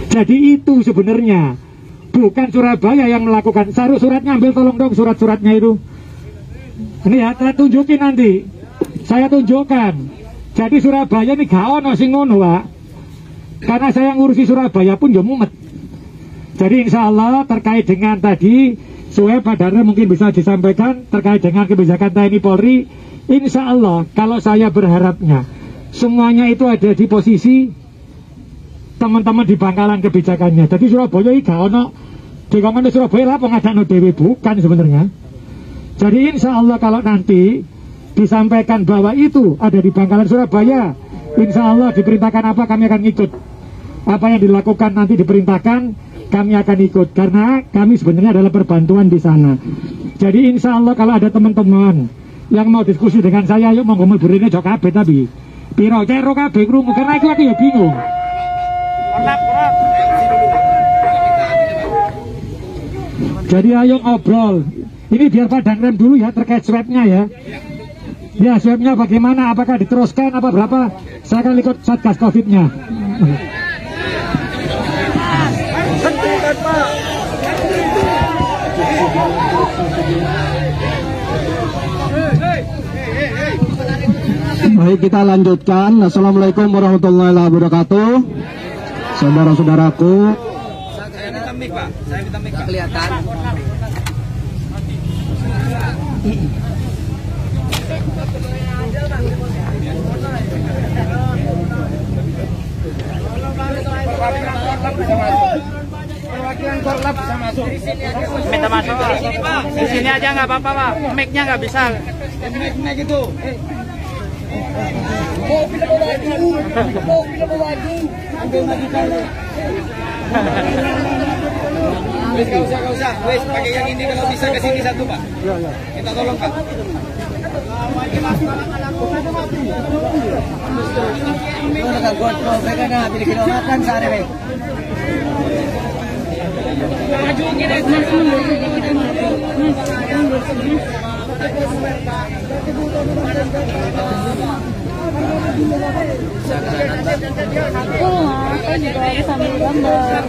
Jadi itu sebenarnya bukan Surabaya yang melakukan. Suratnya ambil tolong dong, surat-suratnya itu. Ini ya, saya tunjukin nanti. Saya tunjukkan. Jadi Surabaya ini gak ono sing ngono, Pak. Karena saya ngurusi Surabaya pun ya mumet. Jadi insya Allah terkait dengan tadi Suheb Badarnya mungkin bisa disampaikan terkait dengan kebijakan TNI Polri. Insya Allah kalau saya berharapnya semuanya itu ada di posisi teman-teman di bangkalan kebijakannya. Jadi Surabaya ini gak ono di ngomongin Surabaya lah pengadaan dewe, bukan sebenarnya. Jadi insya Allah kalau nanti disampaikan bahwa itu ada di bangkalan Surabaya, insya Allah diperintahkan apa kami akan ikut. Apa yang dilakukan nanti diperintahkan kami akan ikut, karena kami sebenarnya adalah perbantuan di sana. Jadi insya Allah kalau ada teman-teman yang mau diskusi dengan saya, yuk mau ngomong burine jok kabeh tapi piro cero kabeh krungu, karena aku ya bingung. Jadi ayo ngobrol. Ini biar Pak Danrem dulu ya terkait swabnya ya. Ya swabnya bagaimana? Apakah diteruskan apa berapa? Saya akan ikut Satgas Covid-nya. Baik, kita lanjutkan. Assalamualaikum warahmatullahi wabarakatuh. Saudara-saudaraku, saya minta mic, Pak. Kelihatan. Perwakilan Korlap bisa masuk. Minta masuk. Di sini aja nggak apa-apa, Pak. Mic-nya nggak bisa. Mic itu. Gak usah. Wes, pakai yang ini kalau bisa ke sini satu, Pak. Kita tolong, Pak. sambil gambar.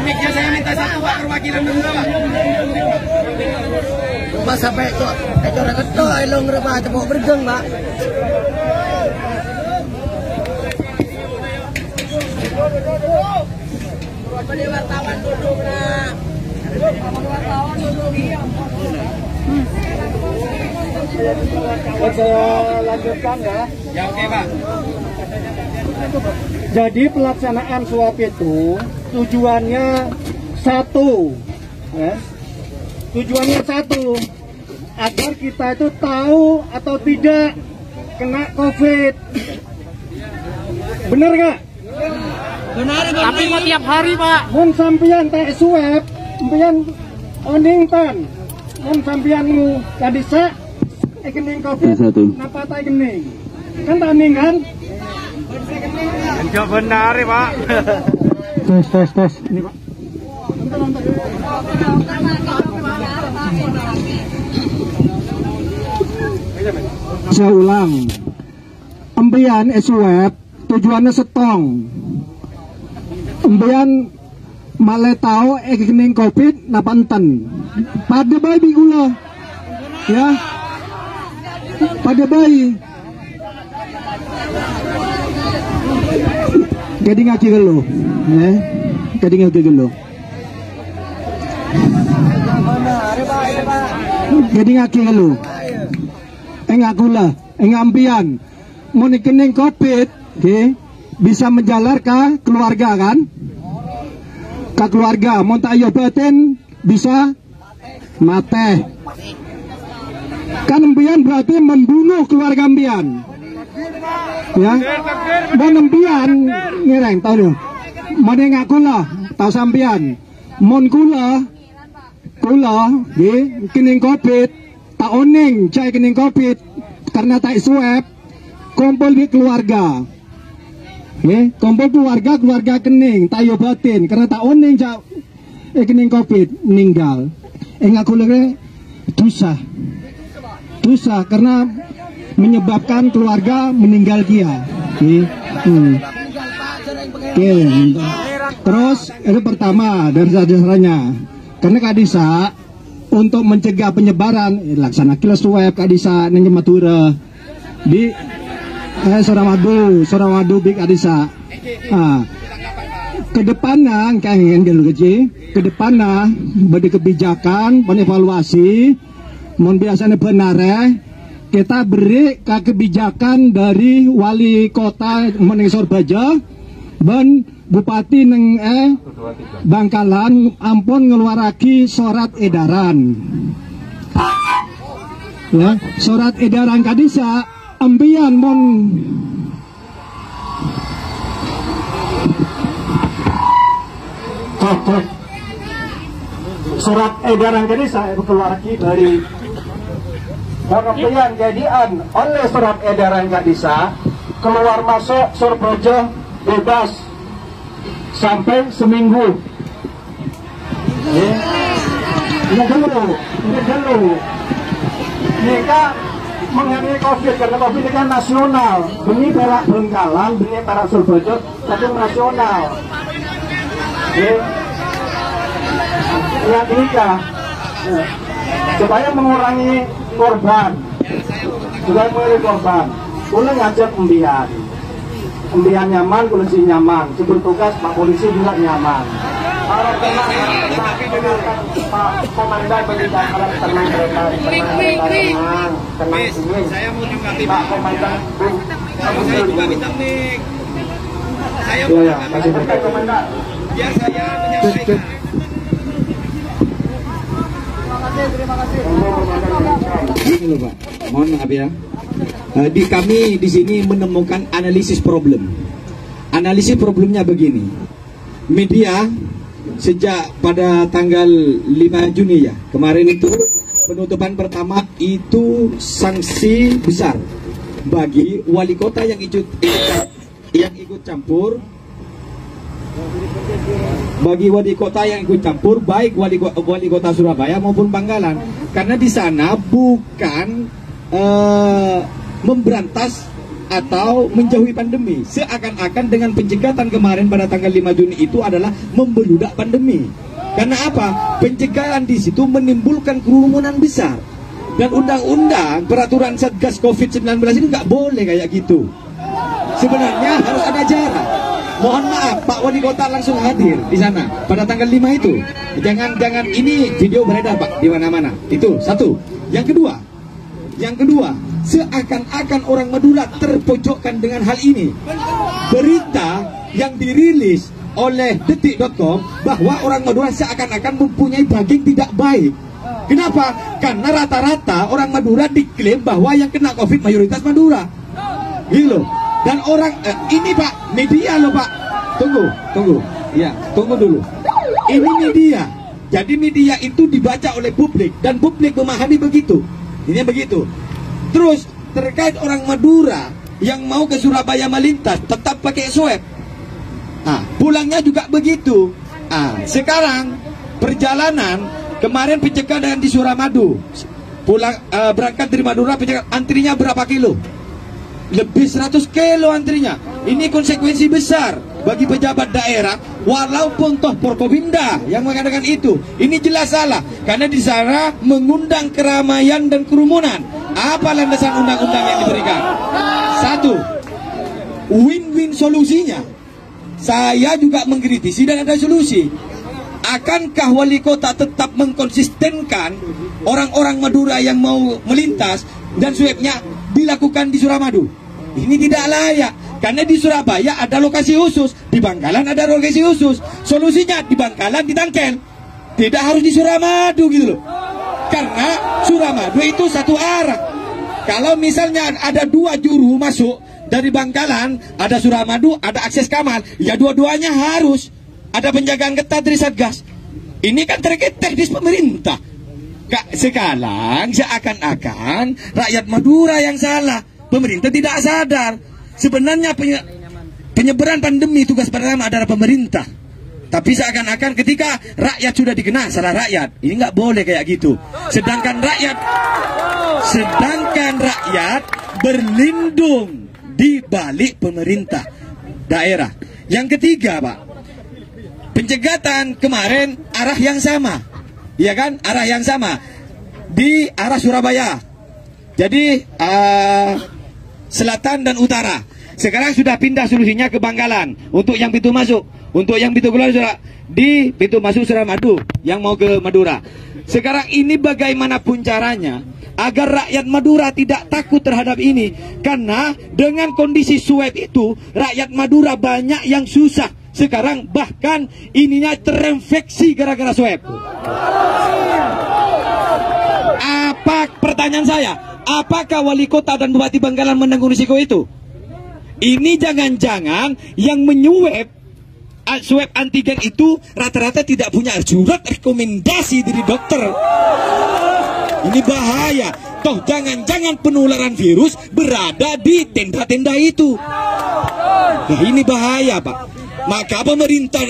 Mic-nya saya minta satu, Pak, perwakilan dulu, Pak. Mas sampai kok orang ketok elong repah tepuk bergeng, Pak. Wartawan duduk, nak. Wartawan duduk. Saya lanjutkan ya. Ya, oke, Pak. Jadi pelaksanaan swab itu tujuannya satu, ya. Tujuannya satu, agar kita itu tahu atau tidak kena COVID. Bener nggak? Benar, Tapi mau tiap hari, Pak. Mun sampian tes swab, sampian oningtan, mun sampianmu tadi kening COVID, napa tak kening? Kan taning kan? Enggak benar, Pak. Tes. Ini, Pak. saya ulang. Empian swab tujuannya setong. Empian male tau kening COVID napa enten. Pada bayi gula. Ya. Pada bayi. Jadi ngaki gelo, ya. Jadi ngaki gelo. Jadi ngaki gelo. Ngakula, ngampian. Mau kening COVID, okay, bisa menjalar ke keluarga kan? Ke keluarga, mau tak obatin bisa mate. Kan empian berarti membunuh keluarga empian. Ya, mau empian ngereng tahu dong. Mau ngakula, tahu sampian. Mon kula, kini kening COVID, tak oning cai kening COVID, karena tak swab kumpul di keluarga. Kumpul keluarga kening tayo batin karena tak oning kening covid meninggal. Aku lagi dosa karena menyebabkan keluarga meninggal dia. Terus itu pertama dari dasarnya karena kadisa untuk mencegah penyebaran laksana kila swab kadisa nanya Madura di Suramadu big kadisa. Kedepannya kayak yang kecil kedepannya beri kebijakan evaluasi mohon biasanya benar kita beri kebijakan dari wali kota Meningsor Baja dan Bupati neng Bangkalan ampun ngeluaraki surat edaran. Ya, surat edaran kadisa ambian mon surat edaran kadisa keluaraki dari Pengambilan jadian oleh surat edaran kadisa keluar masuk Surabaya bebas sampai seminggu. Ini dulu. Jika mengenai COVID karena COVID ini kan nasional. Demi perak Bengkalan, demi perak Surabaya, tapi nasional. Yang ini kah? Supaya mengurangi korban, boleh ngajak undian nyaman, polisi nyaman, bertugas Pak Polisi juga nyaman. Kalau Pak Komandan berikan tenang, saya mau tanggapi Pak Komandan, saya juga minta mic. Saya mau tanggapi Komandan. Biar saya menyampaikan. Terima kasih. Ini loh Pak, mohon maaf ya. Kami di sini menemukan analisis problem. Analisis problemnya begini. Media sejak pada tanggal 5 Juni ya, kemarin itu penutupan pertama itu sanksi besar bagi wali kota yang ikut campur. Bagi wali kota yang ikut campur, baik wali kota Surabaya maupun Bangkalan, karena di sana bukan memberantas atau menjauhi pandemi, seakan-akan dengan pencegahan kemarin pada tanggal 5 Juni itu adalah membeludak pandemi. Karena apa? Pencegahan di situ menimbulkan kerumunan besar, dan undang-undang peraturan Satgas COVID-19 ini nggak boleh kayak gitu. Sebenarnya harus ada jarak. Mohon maaf, Pak Wali Kota langsung hadir di sana pada tanggal 5 itu. Jangan ini video beredar Pak di mana-mana. Itu satu. Yang kedua, seakan-akan orang Madura terpojokkan dengan hal ini. Berita yang dirilis oleh detik.com bahwa orang Madura seakan-akan mempunyai daging tidak baik. Kenapa? Karena rata-rata orang Madura diklaim bahwa yang kena COVID mayoritas Madura. Gitu loh. Dan orang ini Pak, media loh Pak. Tunggu. Ya, tunggu dulu. Ini media. Jadi media itu dibaca oleh publik dan publik memahami begitu. Ini begitu. Terus terkait orang Madura yang mau ke Surabaya melintas tetap pakai swab. Pulangnya juga begitu. Sekarang perjalanan kemarin pencegahan di Suramadu. Pulang berangkat dari Madura pencegahan antrinya berapa kilo? Lebih 100 kilo antrinya. Ini konsekuensi besar bagi pejabat daerah, walaupun toh Forkopimda yang mengatakan itu. Ini jelas salah, karena di sana mengundang keramaian dan kerumunan. Apa landasan undang-undang yang diberikan? Satu, win-win solusinya. Saya juga mengkritisi dan ada solusi. Akankah wali kota tetap mengkonsistenkan orang-orang Madura yang mau melintas dan swabnya dilakukan di Suramadu? Ini tidak layak, karena di Surabaya ada lokasi khusus, di Bangkalan ada lokasi khusus. Solusinya di Bangkalan ditangkel, tidak harus di Suramadu gitu loh. Karena Suramadu itu satu arah. Kalau misalnya ada dua juru masuk dari Bangkalan, ada Suramadu, ada akses Kamal, ya dua-duanya harus ada penjagaan ketat dari Satgas. Ini kan terkait teknis pemerintah. Sekarang seakan-akan rakyat Madura yang salah. Pemerintah tidak sadar. Sebenarnya penyebaran pandemi tugas pertama adalah pemerintah. Tapi seakan-akan ketika rakyat sudah dikenal salah rakyat. Ini nggak boleh kayak gitu. Sedangkan rakyat berlindung di balik pemerintah daerah. Yang ketiga, Pak, pencegatan kemarin arah yang sama, ya kan? Arah yang sama di arah Surabaya. Jadi selatan dan utara. Sekarang sudah pindah solusinya ke Bangkalan untuk yang pintu masuk. Untuk yang pintu keluar di pintu masuk Suramadu yang mau ke Madura. Sekarang ini bagaimanapun caranya agar rakyat Madura tidak takut terhadap ini, karena dengan kondisi swab itu rakyat Madura banyak yang susah. Sekarang bahkan ininya terinfeksi gara-gara swab. Pertanyaan saya, apakah wali kota dan bupati Bangkalan menanggung risiko itu? Ini jangan-jangan yang menyuap swab antigen itu rata-rata tidak punya surat rekomendasi dari dokter. Ini bahaya. Toh jangan-jangan penularan virus berada di tenda-tenda itu. Nah, ini bahaya, Pak. Maka pemerintah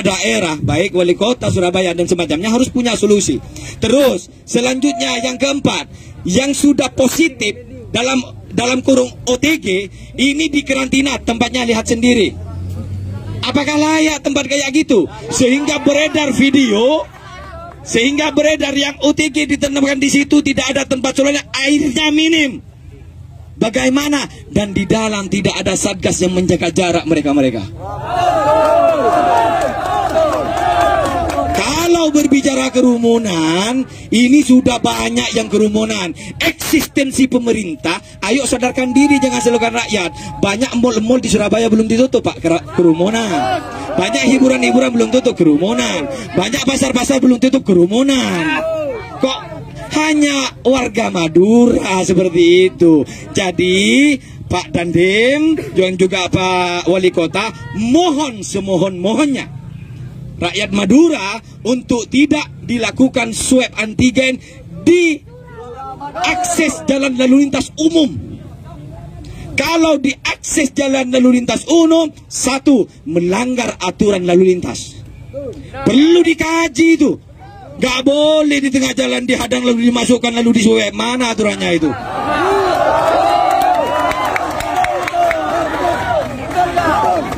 daerah, baik wali kota Surabaya dan semacamnya, harus punya solusi. Terus selanjutnya yang keempat, yang sudah positif dalam kurung OTG ini dikarantina, tempatnya lihat sendiri. Apakah layak tempat kayak gitu? Sehingga beredar video, sehingga beredar yang OTG ditempatkan di situ tidak ada tempat sholatnya, airnya minim. Bagaimana? Dan di dalam tidak ada satgas yang menjaga jarak mereka-mereka. Kalau berbicara kerumunan, ini sudah banyak yang kerumunan. Eksistensi pemerintah, ayo sadarkan diri, jangan salahkan rakyat. Banyak mal-mal di Surabaya belum ditutup, Pak, kerumunan. Banyak hiburan-hiburan belum tutup, kerumunan. Banyak pasar-pasar belum tutup, kerumunan. Kok hanya warga Madura seperti itu? Jadi Pak Dandim dan juga Pak Wali Kota, mohon semohon-mohonnya rakyat Madura untuk tidak dilakukan swab antigen di akses jalan lalu lintas umum. Kalau di akses jalan lalu lintas umum, satu, melanggar aturan lalu lintas. Perlu dikaji itu. Gak boleh di tengah jalan dihadang lalu dimasukkan lalu disuap. Mana aturannya itu?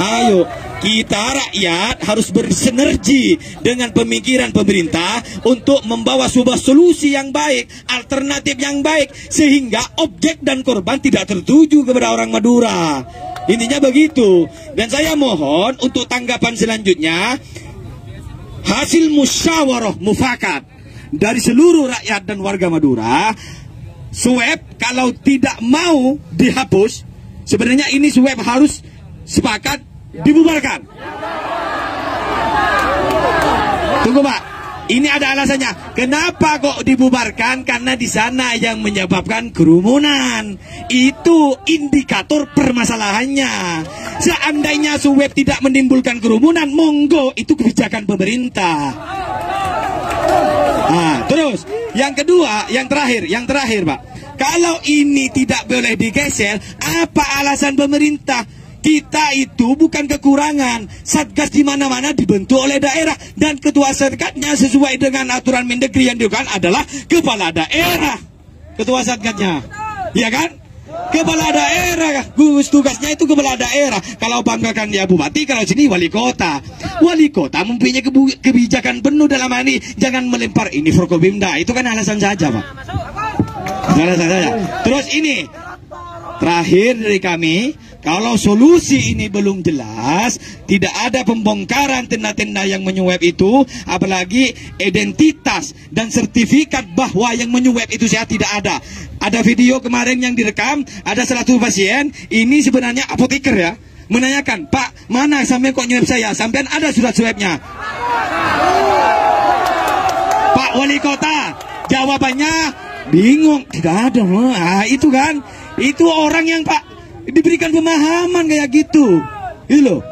Ayo, kita rakyat harus bersinergi dengan pemikiran pemerintah untuk membawa sebuah solusi yang baik, alternatif yang baik, sehingga objek dan korban tidak tertuju kepada orang Madura. Intinya begitu. Dan saya mohon untuk tanggapan selanjutnya, hasil musyawarah mufakat dari seluruh rakyat dan warga Madura, swab kalau tidak mau dihapus, sebenarnya ini swab harus sepakat dibubarkan. Tunggu, Pak. Ini ada alasannya. Kenapa kok dibubarkan? Karena di sana yang menyebabkan kerumunan. Itu indikator permasalahannya. Seandainya swab tidak menimbulkan kerumunan, monggo, itu kebijakan pemerintah. Nah, terus yang kedua, yang terakhir, Pak. Kalau ini tidak boleh digeser, apa alasan pemerintah? Kita itu bukan kekurangan. Satgas di mana-mana dibentuk oleh daerah, dan ketua satgasnya sesuai dengan aturan Mendagri yang dilakukan adalah kepala daerah. Ketua satgasnya, ya kan? Kepala daerah, tugasnya itu kepala daerah. Kalau banggakan dia bupati, kalau sini wali kota. Wali kota mempunyai kebijakan penuh dalam hal ini. Jangan melempar ini Forkopimda. Itu kan alasan saja, Pak. Alasan saja. Terus ini terakhir dari kami, kalau solusi ini belum jelas, tidak ada pembongkaran tenda-tenda yang menyuap itu, apalagi identitas dan sertifikat bahwa yang menyuap itu sehat tidak ada. Ada video kemarin yang direkam, ada salah satu pasien, ini sebenarnya apoteker ya, menanyakan, Pak, mana sampai kok nyuap saya? Sampai ada surat swabnya. Pak Wali Kota, jawabannya bingung, tidak ada. Nah, itu kan, itu orang yang Pak diberikan pemahaman kayak gitu, gitu loh.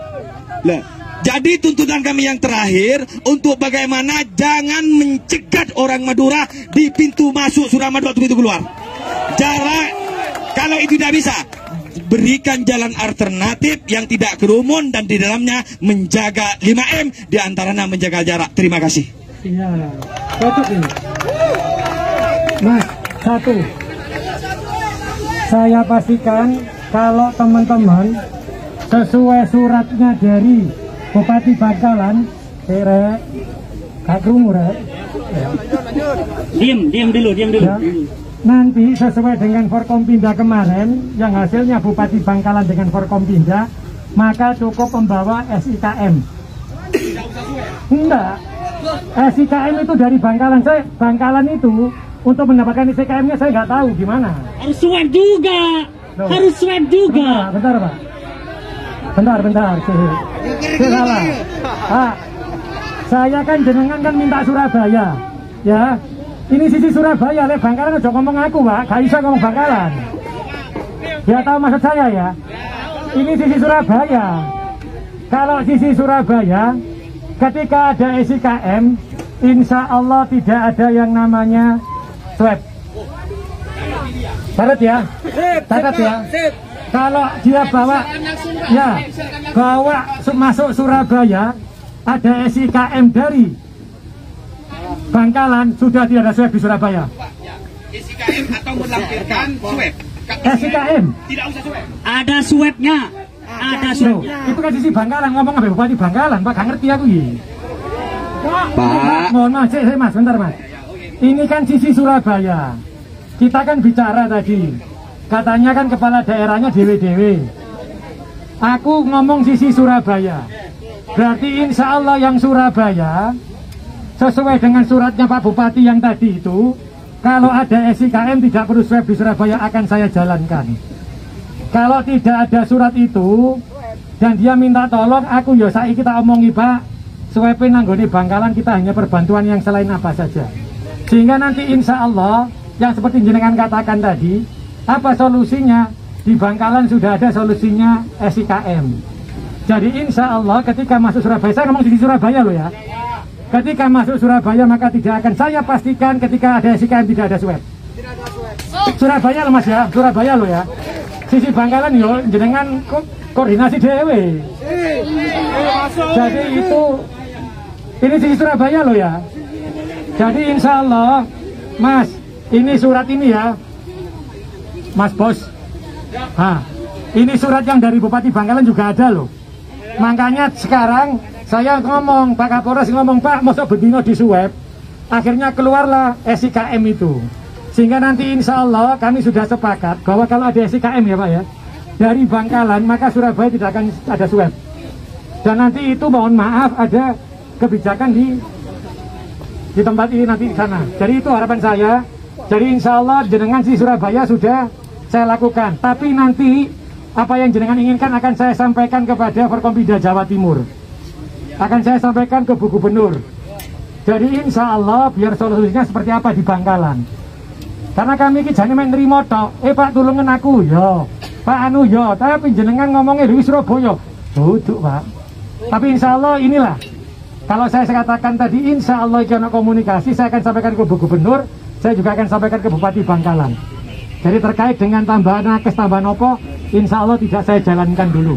Lah, Jadi tuntutan kami yang terakhir untuk bagaimana jangan mencegat orang Madura di pintu masuk Suramadu atau pintu keluar. Jarak, kalau itu tidak bisa, berikan jalan alternatif yang tidak kerumun dan di dalamnya menjaga 5M, di antaranya menjaga jarak. Terima kasih. Iya, cocok ini. Mas, satu, saya pastikan kalau teman-teman sesuai suratnya dari Bupati Bangkalan, Kak Krungu, Diam dulu. ya, nanti sesuai dengan Forkompinda kemarin yang hasilnya Bupati Bangkalan dengan Forkompinda, maka cukup membawa SIKM. Enggak, SIKM itu dari Bangkalan. Bangkalan itu untuk mendapatkan SIKM-nya saya nggak tahu gimana. Harus swab juga. Loh. Harus swab juga. Bentar Pak. Bentar. Salah. Pak, saya kan jenengan kan minta Surabaya, ya. Ini sisi Surabaya, le Bangkalan aja ngomong aku, Pak. Gak bisa ngomong Bangkalan. Ya tahu maksud saya ya. Ini sisi Surabaya. Kalau sisi Surabaya, ketika ada SIKM, insya Allah tidak ada yang namanya swab. Catat ya. Kalau dia bawa masuk Surabaya, ada SIKM dari Bangkalan, sudah tidak ada swab di Surabaya. SIKM atau melampirkan swab. SIKM Tidak usah swab. Ada swabnya. Ada swabnya. Itu kan sisi Bangkalan, ngomong sama Bupati Bangkalan, Pak, gak ngerti aku ini. Pak, Mohon maaf, Mas, bentar Mas. Ini kan sisi Surabaya. Kita kan bicara tadi, katanya kan kepala daerahnya dewe-dewe. Aku ngomong sisi Surabaya. Berarti insya Allah yang Surabaya, sesuai dengan suratnya Pak Bupati yang tadi itu, kalau ada SIKM tidak perlu swab di Surabaya akan saya jalankan. Kalau tidak ada surat itu, dan dia minta tolong, aku ya saiki kita omongi Pak, swabin nanggone Bangkalan kita hanya perbantuan yang selain apa saja. Sehingga nanti insya Allah, yang seperti jenengan katakan tadi, apa solusinya? Di Bangkalan sudah ada solusinya SIKM. Jadi insya Allah ketika masuk Surabaya, saya ngomong di Surabaya loh ya. Ketika masuk Surabaya maka tidak akan, saya pastikan ketika ada SIKM tidak ada swab. Surabaya loh Mas ya, Surabaya loh ya. Sisi Bangkalan yo jenengan koordinasi dewe. Jadi itu, ini sisi Surabaya loh ya. Jadi insya Allah Mas, ini surat ini ya Mas Bos. Ini surat yang dari Bupati Bangkalan juga ada loh. Makanya sekarang saya ngomong, Pak Kapolres ngomong, Pak, masa bedino di swab. Akhirnya keluarlah SIKM itu. Sehingga nanti insya Allah kami sudah sepakat bahwa kalau ada SIKM ya Pak ya, dari Bangkalan maka Surabaya tidak akan ada swab. Dan nanti itu mohon maaf ada kebijakan di tempat ini nanti di sana. Jadi itu harapan saya. Jadi insya Allah jenengan si Surabaya sudah saya lakukan. Tapi nanti apa yang jenengan inginkan akan saya sampaikan kepada Forkompinda Jawa Timur. Akan saya sampaikan ke Bu Gubernur. Jadi insya Allah biar solusinya seperti apa di Bangkalan. Karena kami ki jane mek nrimo tok. Pak tulungan aku yo. Pak anu yo, tapi jenengan ngomongnya di Surabaya. Duduk Pak. Tapi insya Allah inilah. Kalau saya katakan tadi insya Allah karena komunikasi saya akan sampaikan ke Bu Gubernur. Saya juga akan sampaikan ke Bupati Bangkalan. Jadi terkait dengan tambahan nakes, tambahan opo, insya Allah tidak saya jalankan dulu.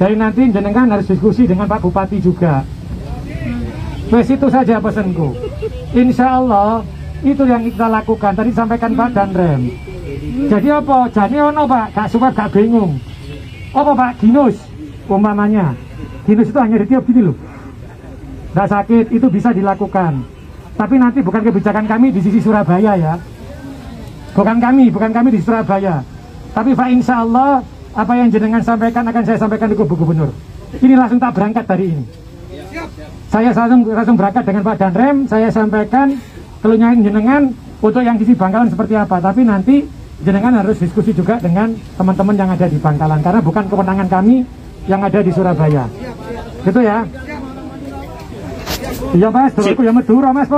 Jadi nanti jenengan harus diskusi dengan Pak Bupati juga. Wes itu saja pesanku. Insya Allah itu yang kita lakukan. Tadi sampaikan Pak Danrem. Jadi apa? Jadi ono Pak, gak suka gak bingung. Apa Pak Ginus umpamanya? Ginus itu hanya ditiup gini loh. Gak sakit, itu bisa dilakukan. Tapi nanti bukan kebijakan kami di sisi Surabaya ya. Bukan kami di Surabaya. Tapi Pak insya Allah apa yang jenengan sampaikan akan saya sampaikan ke Bu Gubernur. Ini langsung tak berangkat hari ini. Saya langsung berangkat dengan Pak Danrem. Saya sampaikan keluhnya jenengan untuk yang sisi Bangkalan seperti apa. Tapi nanti jenengan harus diskusi juga dengan teman-teman yang ada di Bangkalan. Karena bukan kewenangan kami yang ada di Surabaya. Gitu ya. Iya Mas, dulu ya Madura Mas.